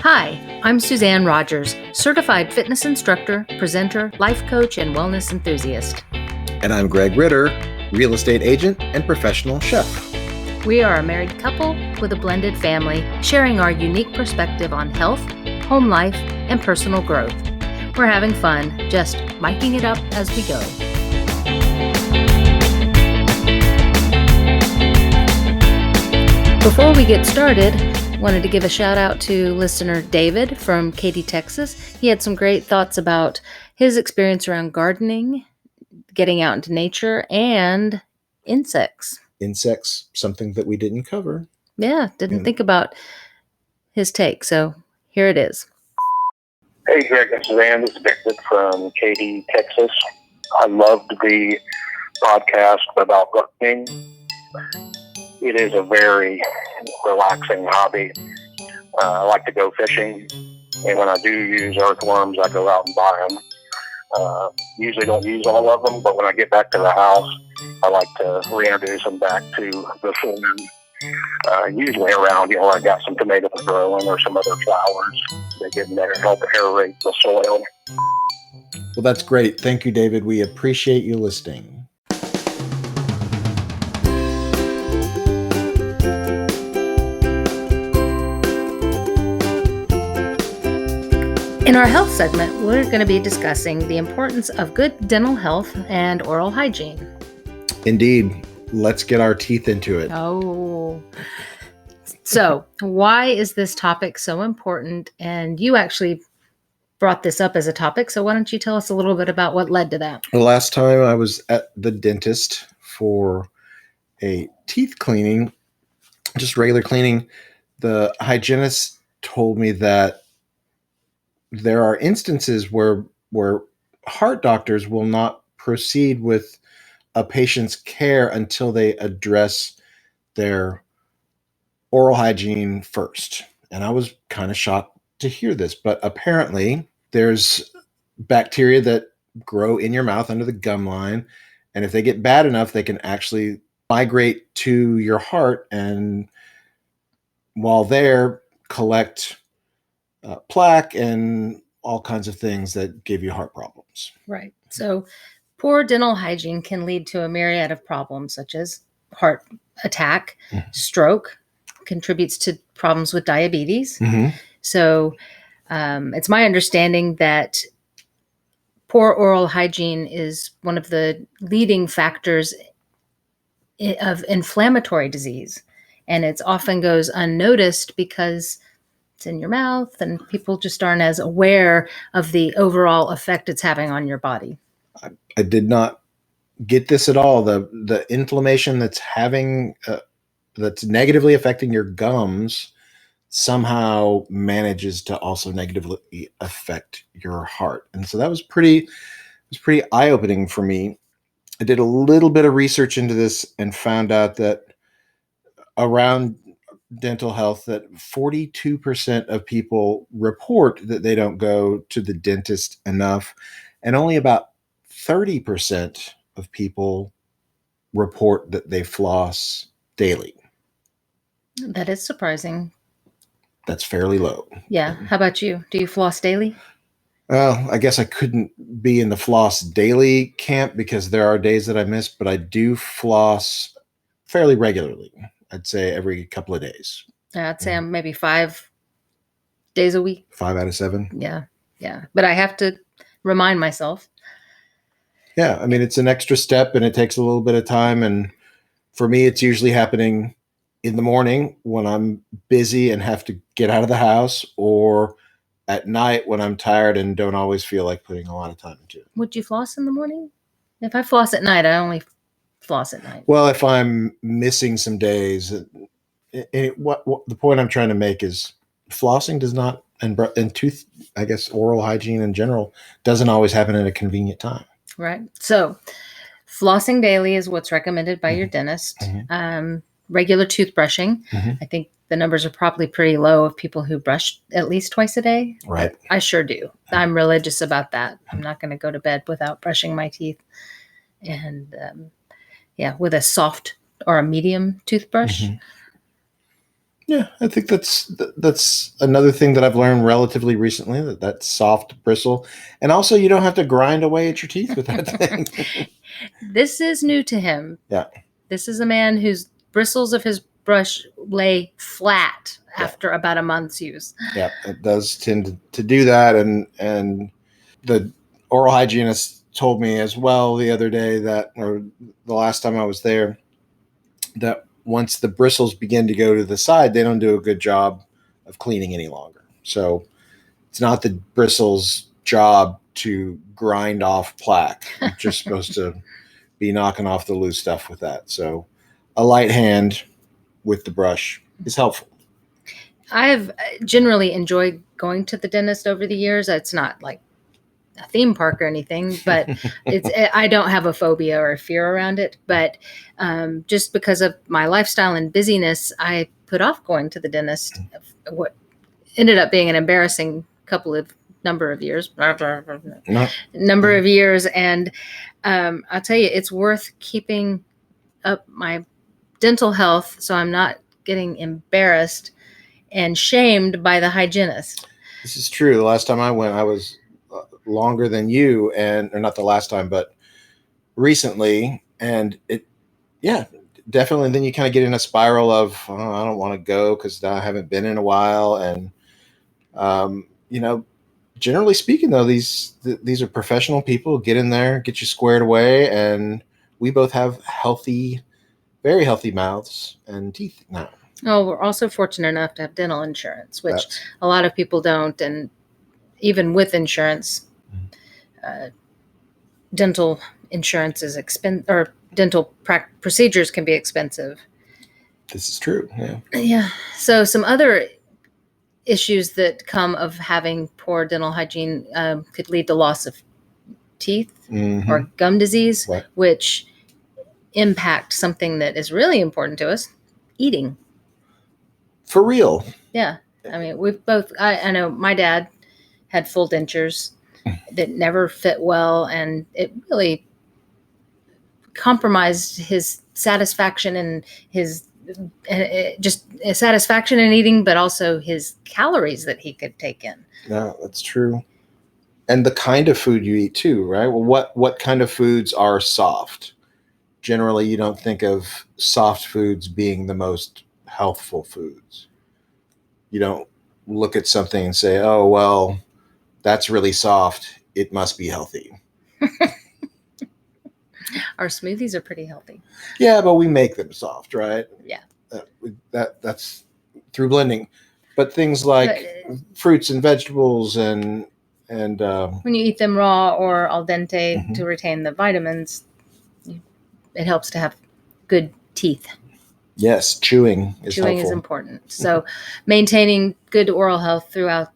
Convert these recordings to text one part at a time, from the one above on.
Hi, I'm Suzanne Rogers, certified fitness instructor, presenter, life coach, and wellness enthusiast. And I'm Greg Ritter, real estate agent and professional chef. We are a married couple with a blended family, sharing our unique perspective on health, home life, and personal growth. We're having fun, just miking it up as we go. Before we get started, wanted to give a shout out to listener David from Katy, Texas. He had some great thoughts about his experience around gardening, getting out into nature, and insects. Insects, something that we didn't cover. Yeah, didn't think about his take. So here it is. Hey, Greg and Suzanne. This is David from Katy, Texas. I loved the podcast about gardening. It is a very relaxing hobby. I like to go fishing, and when I do use earthworms, I go out and buy them. Usually don't use all of them, but when I get back to the house, I like to reintroduce them back to the farm. Usually around, where I got some tomatoes growing or some other flowers. They get in there and help aerate the soil. Well, that's great. Thank you, David. We appreciate you listening. In our health segment, we're going to be discussing the importance of good dental health and oral hygiene. Indeed. Let's get our teeth into it. Oh. So, why is this topic so important? And you actually brought this up as a topic, so why don't you tell us a little bit about what led to that? The last time I was at the dentist for a teeth cleaning, just regular cleaning, the hygienist told me that there are instances where heart doctors will not proceed with a patient's care until they address their oral hygiene first. And I was kind of shocked to hear this, but apparently there's bacteria that grow in your mouth under the gum line. And if they get bad enough, they can actually migrate to your heart and while there collect plaque and all kinds of things that give you heart problems. Right. So poor dental hygiene can lead to a myriad of problems such as heart attack, stroke, contributes to problems with diabetes. So it's my understanding that poor oral hygiene is one of the leading factors of inflammatory disease. And it often goes unnoticed because it's in your mouth and people just aren't as aware of the overall effect it's having on your body. I did not get this at all. The inflammation that's having that's negatively affecting your gums somehow manages to also negatively affect your heart. And so that was pretty eye-opening for me. I did a little bit of research into this and found out that around dental health that 42% of people report that they don't go to the dentist enough, and only about 30% of people report that they floss daily. That is surprising. That's fairly low. Yeah. How about you? Do you floss daily? Well, I guess I couldn't be in the floss daily camp because there are days that I miss, but I do floss fairly regularly. I'd say every couple of days. I'd say I'm maybe 5 days a week. 5 out of 7. Yeah. But I have to remind myself. Yeah. I mean, it's an extra step and it takes a little bit of time. And for me, it's usually happening in the morning when I'm busy and have to get out of the house, or at night when I'm tired and don't always feel like putting a lot of time into it. Would you floss in the morning? If I floss at night, I only floss at night. Well, if I'm missing some days, what the point I'm trying to make is flossing does not, and tooth, I guess, oral hygiene in general doesn't always happen at a convenient time. Right. So flossing daily is what's recommended by your dentist. Regular toothbrushing. I think the numbers are probably pretty low of people who brush at least twice a day. Right. I sure do. I'm religious about that. I'm not going to go to bed without brushing my teeth. And with a soft or a medium toothbrush. Yeah, I think that's another thing that I've learned relatively recently, that soft bristle. And also you don't have to grind away at your teeth with that thing. This is new to him. Yeah. This is a man whose bristles of his brush lay flat Yeah. after about a month's use. Yeah, it does tend to do that. And the oral hygienist told me as well the other day that, or the last time I was there, that once the bristles begin to go to the side, they don't do a good job of cleaning any longer. So it's not the bristles' job to grind off plaque. You're just supposed to be knocking off the loose stuff with that. So a light hand with the brush is helpful. I have generally enjoyed going to the dentist over the years. It's not like a theme park or anything, but I don't have a phobia or a fear around it. But just because of my lifestyle and busyness, I put off going to the dentist. What ended up being an embarrassing number of years, number of years, and I'll tell you, it's worth keeping up my dental health so I'm not getting embarrassed and shamed by the hygienist. This is true. The last time I went, I was longer than you, or not the last time, but recently. And definitely. Then you kind of get in a spiral of, oh, I don't want to go because I haven't been in a while. And, generally speaking, though, these are professional people. Get in there, get you squared away. And we both have very healthy mouths and teeth now. Oh, we're also fortunate enough to have dental insurance, which a lot of people don't. And even with insurance, dental insurance is expensive, or dental procedures can be expensive. This is true. Yeah. Yeah. So some other issues that come of having poor dental hygiene could lead to loss of teeth or gum disease, right, which impact something that is really important to us, eating. For real. Yeah. I mean, we've both, I know my dad had full dentures that never fit well, and it really compromised his satisfaction and his just satisfaction in eating, but also his calories that he could take in. Yeah, that's true. And the kind of food you eat too, right? Well, what kind of foods are soft? Generally, you don't think of soft foods being the most healthful foods. You don't look at something and say, oh, well, that's really soft. It must be healthy. Our smoothies are pretty healthy. Yeah, but we make them soft, right? Yeah. That's through blending. But things like fruits and vegetables and when you eat them raw or al dente to retain the vitamins, it helps to have good teeth. Yes, chewing is helpful. Important. So maintaining good oral health throughout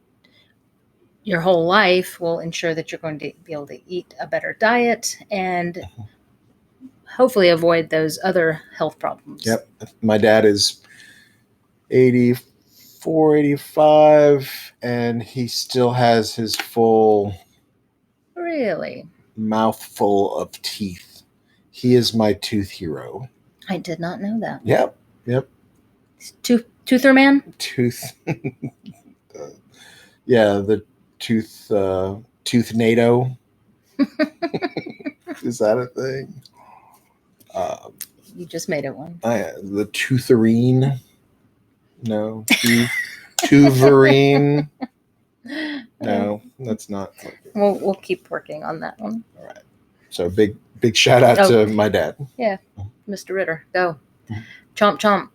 your whole life will ensure that you're going to be able to eat a better diet and hopefully avoid those other health problems. Yep. My dad is 84, 85, and he still has his full mouthful of teeth. He is my tooth hero. I did not know that. Yep. Toother man? The tooth NATO. Is that a thing? You just made it one. The tootherine. No. Tuverine. No, that's not. We'll keep working on that one. All right. So big shout out to my dad. Yeah. Mr. Ritter, go. Chomp, chomp.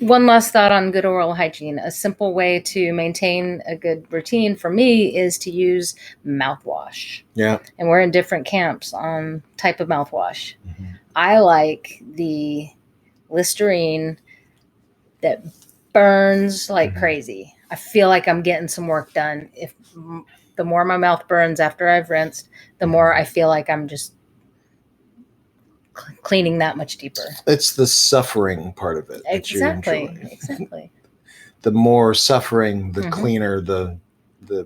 One last thought on good oral hygiene. A simple way to maintain a good routine for me is to use mouthwash. Yeah. And we're in different camps on type of mouthwash. I like the Listerine that burns like crazy. I feel like I'm getting some work done. If the more my mouth burns after I've rinsed, the more I feel like I'm just cleaning that much deeper. It's the suffering part of it. Exactly. The more suffering, the cleaner the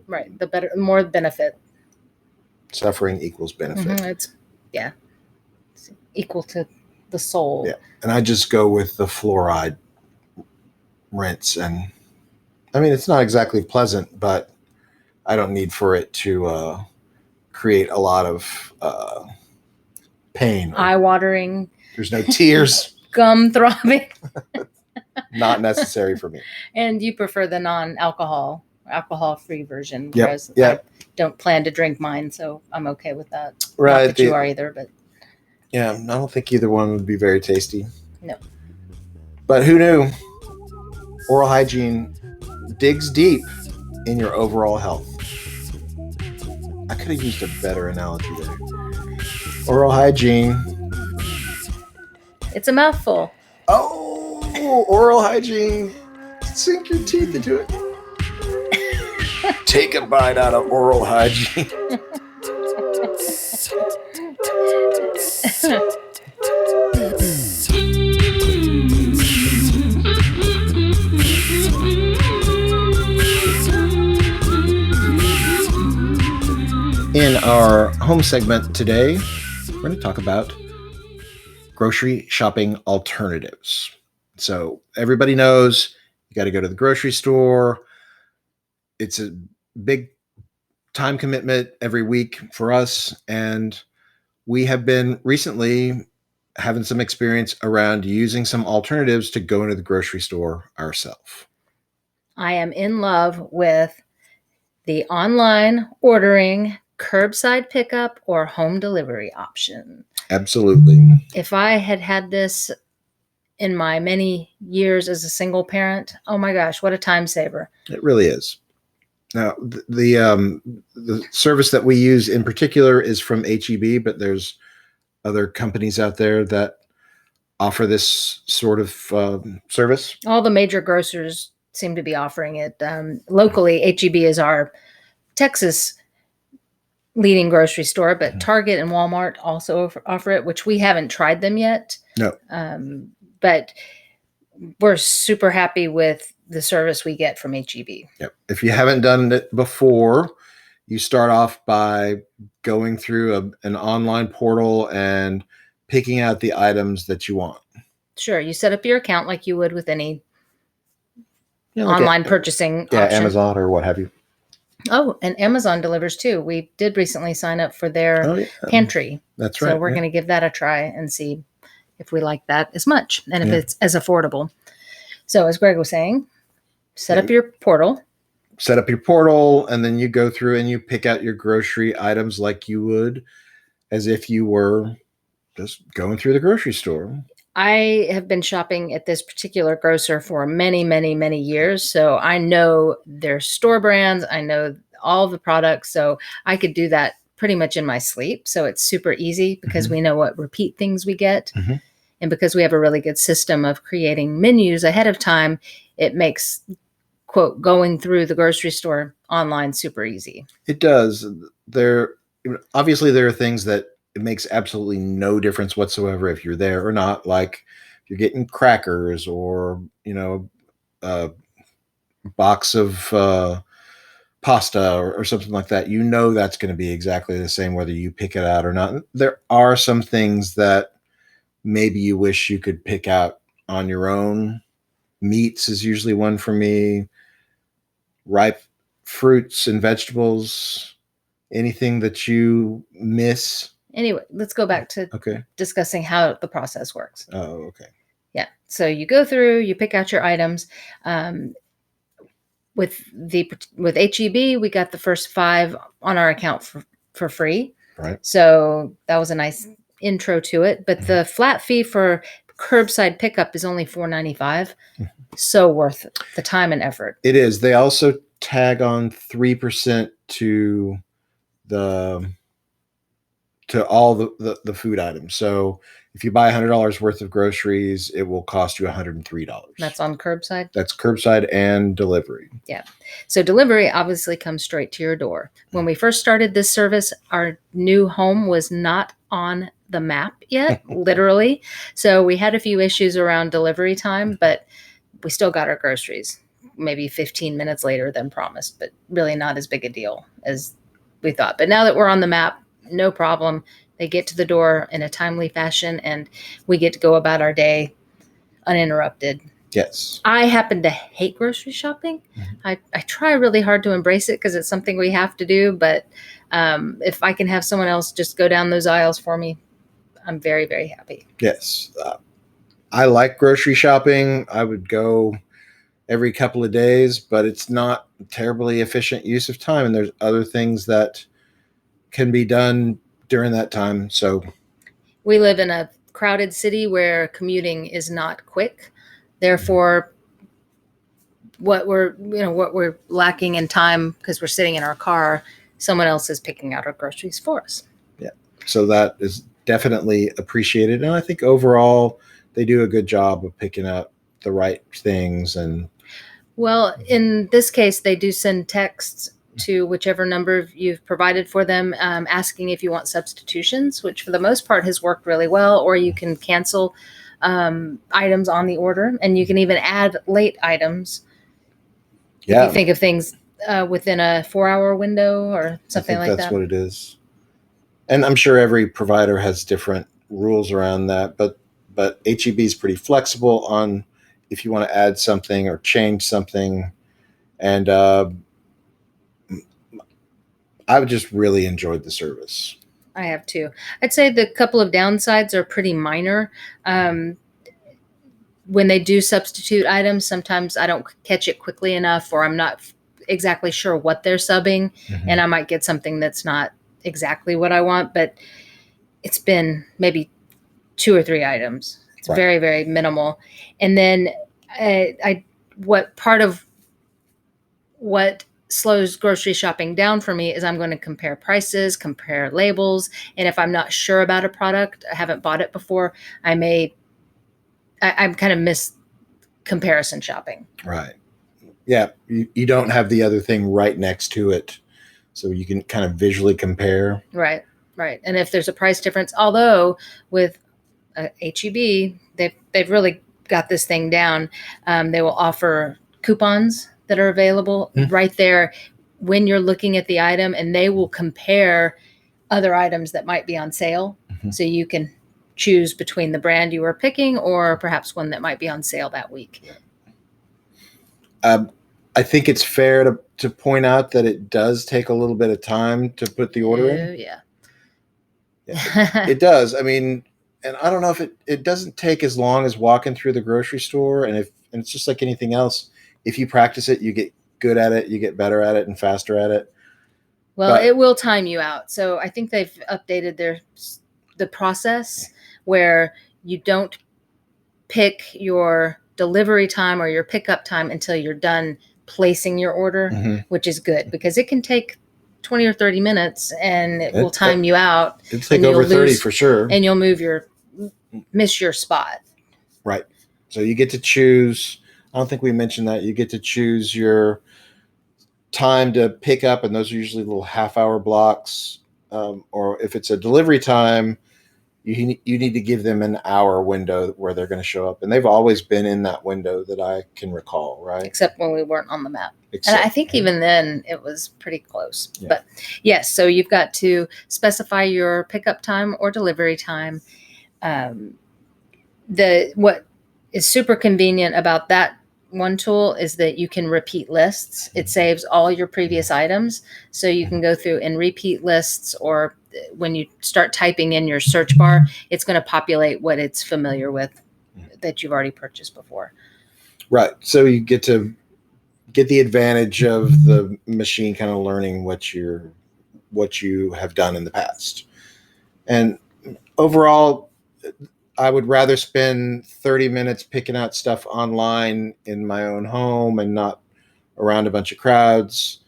right. The better, more benefit. Suffering equals benefit. It's equal to the soul. Yeah, and I just go with the fluoride rinse. And I mean, it's not exactly pleasant, but I don't need for it to create a lot of pain. Eye-watering, There's no tears. gum throbbing. Not necessary for me. And you prefer the alcohol-free version, Yep, whereas yep. I don't plan to drink mine, so I'm okay with that. Right. Not that you are either, but yeah, I don't think either one would be very tasty. no. But who knew? Oral hygiene digs deep in your overall health. I could have used a better analogy there. Oral hygiene. It's a mouthful. Oh, oral hygiene. Sink your teeth into it. Take a bite out of oral hygiene. In our home segment today, we're going to talk about grocery shopping alternatives. So everybody knows you got to go to the grocery store. It's a big time commitment every week for us. And we have been recently having some experience around using some alternatives to go into the grocery store ourselves. I am in love with the online ordering, curbside pickup, or home delivery option. Absolutely. If I had had this in my many years as a single parent, oh my gosh, what a time saver. It really is. Now, the service that we use in particular is from HEB, but there's other companies out there that offer this sort of service. All the major grocers seem to be offering it. Locally, HEB is our Texas leading grocery store, but Target and Walmart also offer it, which we haven't tried them yet. No. But we're super happy with the service we get from HEB. Yep. If you haven't done it before, you start off by going through an online portal and picking out the items that you want. Sure. You set up your account like you would with any online purchasing option. Amazon or what have you. Oh, and Amazon delivers too. We did recently sign up for their pantry. That's right. So we're going to give that a try and see if we like that as much and if it's as affordable. So as Greg was saying, set up your portal. Set up your portal, and then you go through and you pick out your grocery items like you would as if you were just going through the grocery store. I have been shopping at this particular grocer for many, many, many years. So I know their store brands. I know all the products. So I could do that pretty much in my sleep. So it's super easy because we know what repeat things we get. And because we have a really good system of creating menus ahead of time, it makes, quote, going through the grocery store online super easy. It does. Obviously, there are things that it makes absolutely no difference whatsoever if you're there or not. Like if you're getting crackers or, a box of pasta or something like that, that's going to be exactly the same whether you pick it out or not. There are some things that maybe you wish you could pick out on your own. Meats is usually one for me. Ripe fruits and vegetables, anything that you miss. Anyway, let's go back to discussing how the process works. Oh, okay. Yeah. So you go through, you pick out your items. With HEB, we got the first 5 on our account for free. Right. So that was a nice intro to it. But the flat fee for curbside pickup is only $4.95. So worth the time and effort. It is. They also tag on 3% to all the food items. So if you buy $100 worth of groceries, it will cost you $103. That's on curbside? That's curbside and delivery. Yeah. So delivery obviously comes straight to your door. When we first started this service, our new home was not on the map yet, literally. So we had a few issues around delivery time, but we still got our groceries maybe 15 minutes later than promised, but really not as big a deal as we thought. But now that we're on the map, no problem. They get to the door in a timely fashion, and we get to go about our day uninterrupted. Yes. I happen to hate grocery shopping. I try really hard to embrace it because it's something we have to do. But if I can have someone else just go down those aisles for me, I'm very, very happy. Yes. I like grocery shopping. I would go every couple of days, but it's not a terribly efficient use of time. And there's other things that can be done during that time. So We live in a crowded city where commuting is not quick. Therefore, what we're lacking in time because we're sitting in our car, someone else is picking out our groceries for us. yeah, so that is definitely appreciated. And I think overall they do a good job of picking up the right things. And Well, in this case, they do send texts to whichever number you've provided for them, asking if you want substitutions, which for the most part has worked really well, or you can cancel items on the order, and you can even add late items. If you think of things within a 4-hour window or something like that's that. what it is. And I'm sure every provider has different rules around that, but HEB is pretty flexible on if you want to add something or change something. And I've just really enjoyed the service. I have too. I'd say the couple of downsides are pretty minor. When they do substitute items, sometimes I don't catch it quickly enough, or I'm not exactly sure what they're subbing, and I might get something that's not exactly what I want, but it's been maybe 2 or 3 items. It's Right. very, very minimal. And then part of what slows grocery shopping down for me is I'm going to compare prices, compare labels, and if I'm not sure about a product, I haven't bought it before, I'm kind of miss comparison shopping. Right. Yeah. You don't have the other thing right next to it, so you can kind of visually compare. Right. And if there's a price difference, although with HEB, they've really got this thing down. They will offer coupons that are available right there when you're looking at the item, and they will compare other items that might be on sale. So you can choose between the brand you were picking or perhaps one that might be on sale that week. I think it's fair to point out that it does take a little bit of time to put the order in. Yeah. It does. I mean, and I don't know if it doesn't take as long as walking through the grocery store. And it's just like anything else. If you practice it, you get good at it, you get better at it and faster at it. Well, it will time you out. So I think they've updated the process where you don't pick your delivery time or your pickup time until you're done placing your order, which is good because it can take 20 or 30 minutes and it will time you out. It'll take over 30 for sure. And you'll miss your spot. Right. So you get to choose. I don't think we mentioned that. You get to choose your time to pick up, and those are usually little half-hour blocks. Or if it's a delivery time, you need to give them an hour window where they're going to show up. And they've always been in that window that I can recall, right? Except when we weren't on the map. And I think even then it was pretty close. Yeah. But yes, so you've got to specify your pickup time or delivery time. What is super convenient about that one tool is that you can repeat lists. It saves all your previous items. So you can go through and repeat lists, or when you start typing in your search bar, it's going to populate what it's familiar with that you've already purchased before. Right. So you get to get the advantage of the machine kind of learning what you have done in the past. And overall, I would rather spend 30 minutes picking out stuff online in my own home and not around a bunch of crowds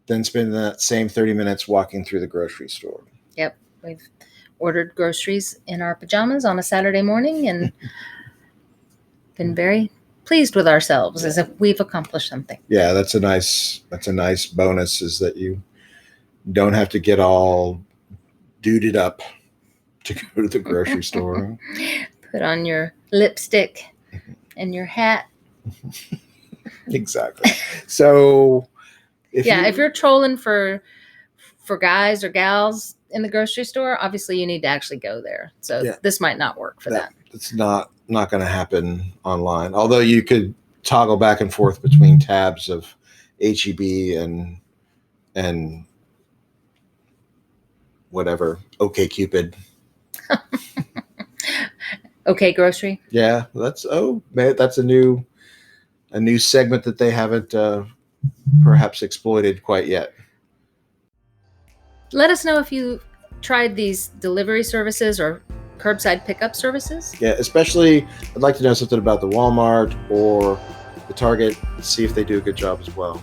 than spending that same 30 minutes walking through the grocery store. Yep. We've ordered groceries in our pajamas on a Saturday morning and been very pleased with ourselves as if we've accomplished something. Yeah, that's a nice bonus, is that you don't have to get all duded up to go to the grocery store. Put on your lipstick and your hat. Exactly. So if you're trolling for guys or gals, in the grocery store, obviously you need to actually go there. So Yeah. this might not work for that. It's not going to happen online. Although you could toggle back and forth between tabs of HEB and whatever, OkCupid. Okay, grocery. Yeah, that's a new segment that they haven't perhaps exploited quite yet. Let us know if you tried these delivery services or curbside pickup services. Yeah, especially I'd like to know something about the Walmart or the Target, see if they do a good job as well.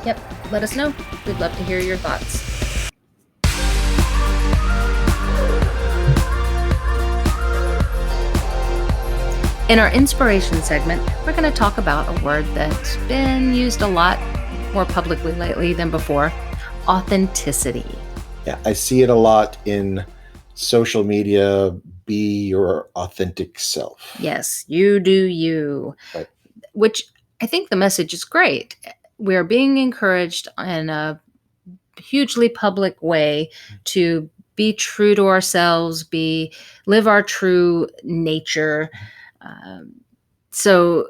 Yep, let us know. We'd love to hear your thoughts. In our inspiration segment, we're going to talk about a word that's been used a lot more publicly lately than before: authenticity. Yeah, I see it a lot in social media. Be your authentic self. Yes, you do you. Right. Which I think the message is great. We're being encouraged in a hugely public way to be true to ourselves, live our true nature. So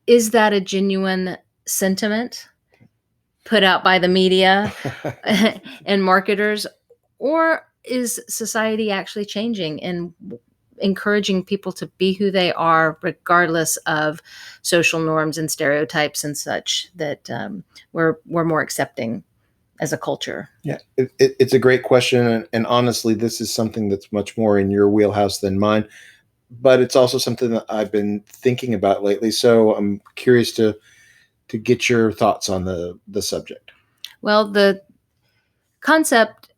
is that a genuine sentiment put out by the media and marketers, or is society actually changing and encouraging people to be who they are, regardless of social norms and stereotypes and such, that we're more accepting as a culture? Yeah, it's a great question. And honestly, this is something that's much more in your wheelhouse than mine. But it's also something that I've been thinking about lately. So I'm curious to get your thoughts on the subject. Well, the concept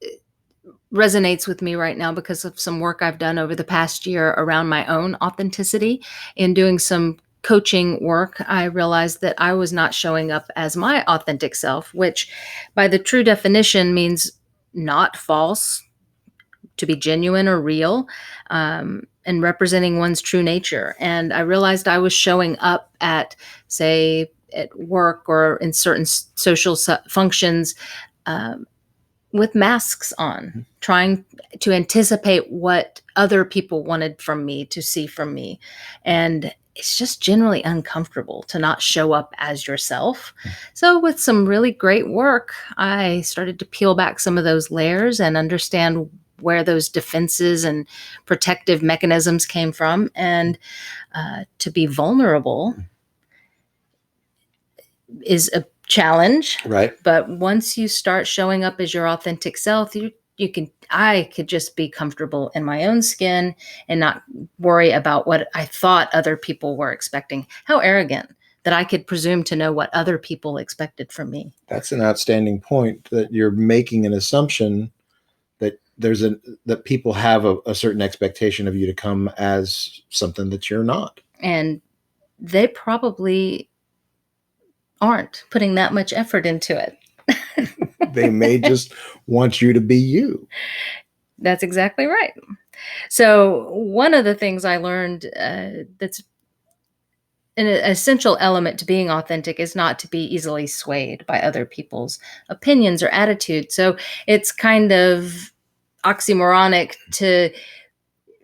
resonates with me right now because of some work I've done over the past year around my own authenticity. In doing some coaching work, I realized that I was not showing up as my authentic self, which by the true definition means not false, to be genuine or real, and representing one's true nature. And I realized I was showing up say, at work or in certain social functions with masks on, trying to anticipate what other people wanted from me to see from me. And it's just generally uncomfortable to not show up as yourself. So with some really great work, I started to peel back some of those layers and understand where those defenses and protective mechanisms came from. And to be vulnerable is a challenge, right? But once you start showing up as your authentic self, I could just be comfortable in my own skin and not worry about what I thought other people were expecting. How arrogant that I could presume to know what other people expected from me. That's an outstanding point, that you're making an assumption that that people have a certain expectation of you to come as something that you're not. And they probably aren't putting that much effort into it. They may just want you to be you. That's exactly right. So one of the things I learned that's an essential element to being authentic is not to be easily swayed by other people's opinions or attitudes. So it's kind of oxymoronic to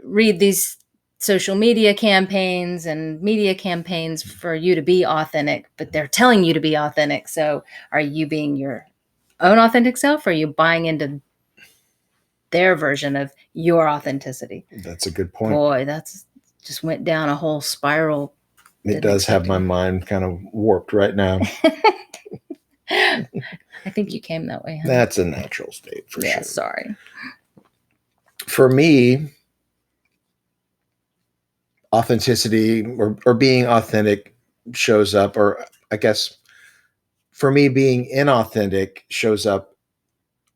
read these social media campaigns and media campaigns for you to be authentic, but they're telling you to be authentic. So are you being your own authentic self, or are you buying into their version of your authenticity? That's a good point. Boy, that's just went down a whole spiral. It does have my mind kind of warped right now. I think you came that way. Huh? That's a natural state for sure. Yeah, sorry. For me, authenticity or being authentic shows up, or I guess for me, being inauthentic shows up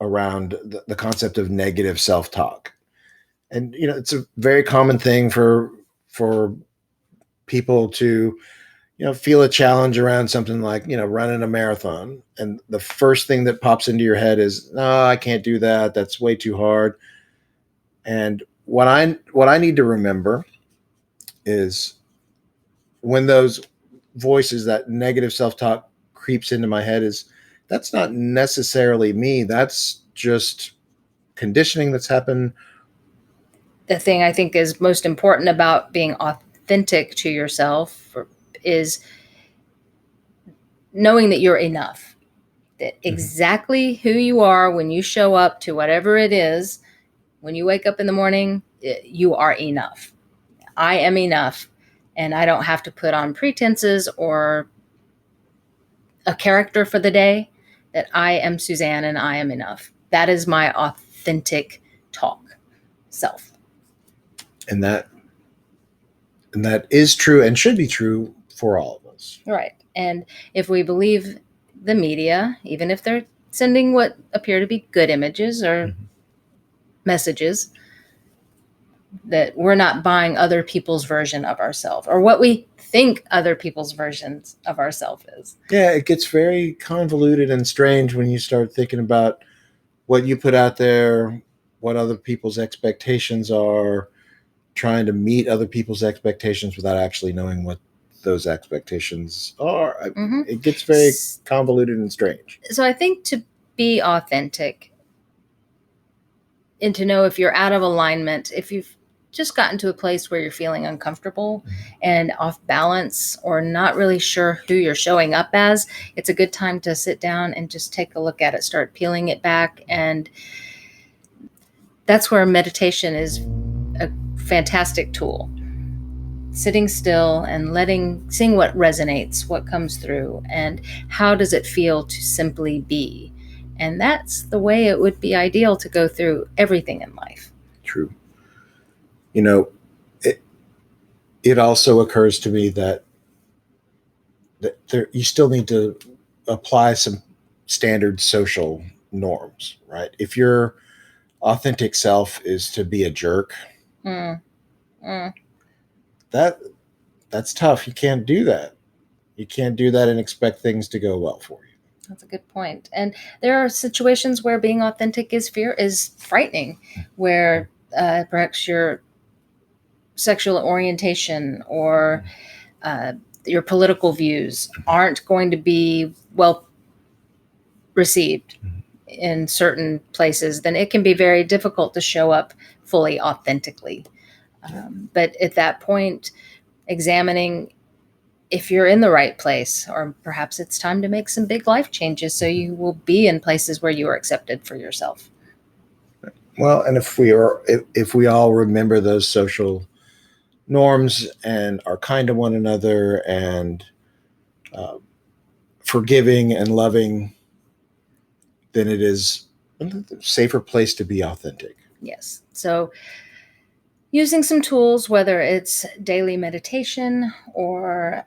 around the concept of negative self-talk. And, it's a very common thing for people to, feel a challenge around something like, running a marathon. And the first thing that pops into your head is, no, I can't do that. That's way too hard. And what I need to remember is when those voices, that negative self-talk creeps into my head, is that's not necessarily me. That's just conditioning that's happened. The thing I think is most important about being authentic to yourself is knowing that you're enough, that exactly who you are when you show up to whatever it is, when you wake up in the morning, you are enough. I am enough, and I don't have to put on pretenses or a character for the day. That I am Suzanne and I am enough. That is my authentic talk self. And that is true and should be true for all of us. Right. And if we believe the media, even if they're sending what appear to be good images or messages, that we're not buying other people's version of ourselves or what we think other people's versions of ourselves is. Yeah, it gets very convoluted and strange when you start thinking about what you put out there, what other people's expectations are, trying to meet other people's expectations without actually knowing what those expectations are. It gets very convoluted and strange. So I think to be authentic and to know if you're out of alignment, if you've just gotten to a place where you're feeling uncomfortable and off balance or not really sure who you're showing up as, it's a good time to sit down and just take a look at it, start peeling it back. And that's where meditation is a fantastic tool. Sitting still and seeing what resonates, what comes through, and how does it feel to simply be. And that's the way it would be ideal to go through everything in life. True. You know, it also occurs to me that you still need to apply some standard social norms, right? If your authentic self is to be a jerk, that's tough. You can't do that. You can't do that and expect things to go well for you. That's a good point. And there are situations where being authentic is frightening, where perhaps your sexual orientation or your political views aren't going to be well received in certain places, then it can be very difficult to show up fully authentically. But at that point, examining if you're in the right place, or perhaps it's time to make some big life changes so you will be in places where you are accepted for yourself. Well, and if we all remember those social norms and are kind to one another and forgiving and loving, then it is a safer place to be authentic. Yes. So using some tools, whether it's daily meditation or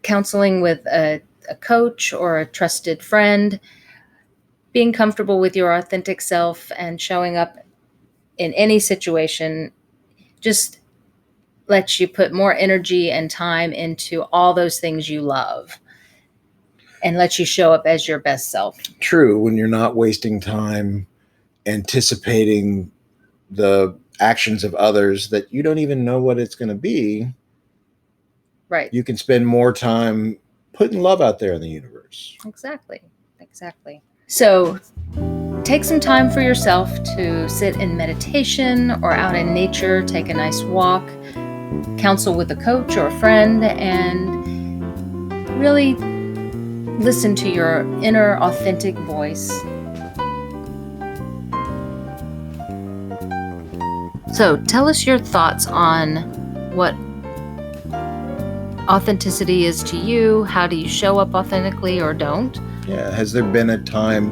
counseling with a coach or a trusted friend, being comfortable with your authentic self and showing up in any situation just lets you put more energy and time into all those things you love and lets you show up as your best self. True, when you're not wasting time anticipating the actions of others that you don't even know what it's going to be. Right. You can spend more time putting love out there in the universe. Exactly. So take some time for yourself to sit in meditation or out in nature, take a nice walk, counsel with a coach or a friend, and really listen to your inner authentic voice. So tell us your thoughts on what authenticity is to you. How do you show up authentically or don't? Yeah. Has there been a time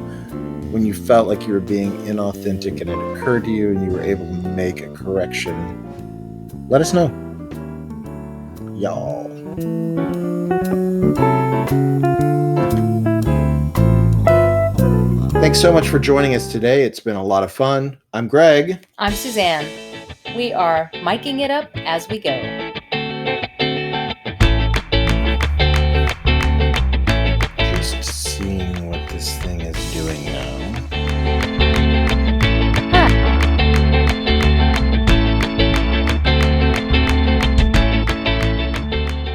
when you felt like you were being inauthentic and it occurred to you and you were able to make a correction? Let us know. Y'all. Thanks so much for joining us today. It's been a lot of fun. I'm Greg. I'm Suzanne. We are miking it up as we go. Just seeing what this thing is doing now.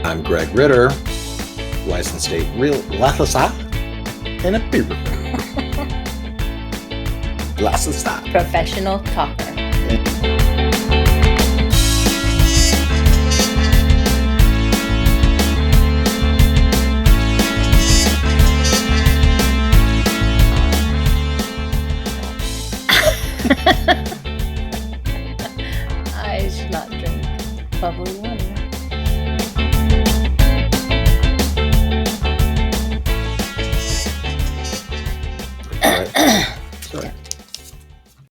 I'm Greg Ritter, licensed state and a beer. Lots of stuff. Professional talker. I should not drink bubbly water.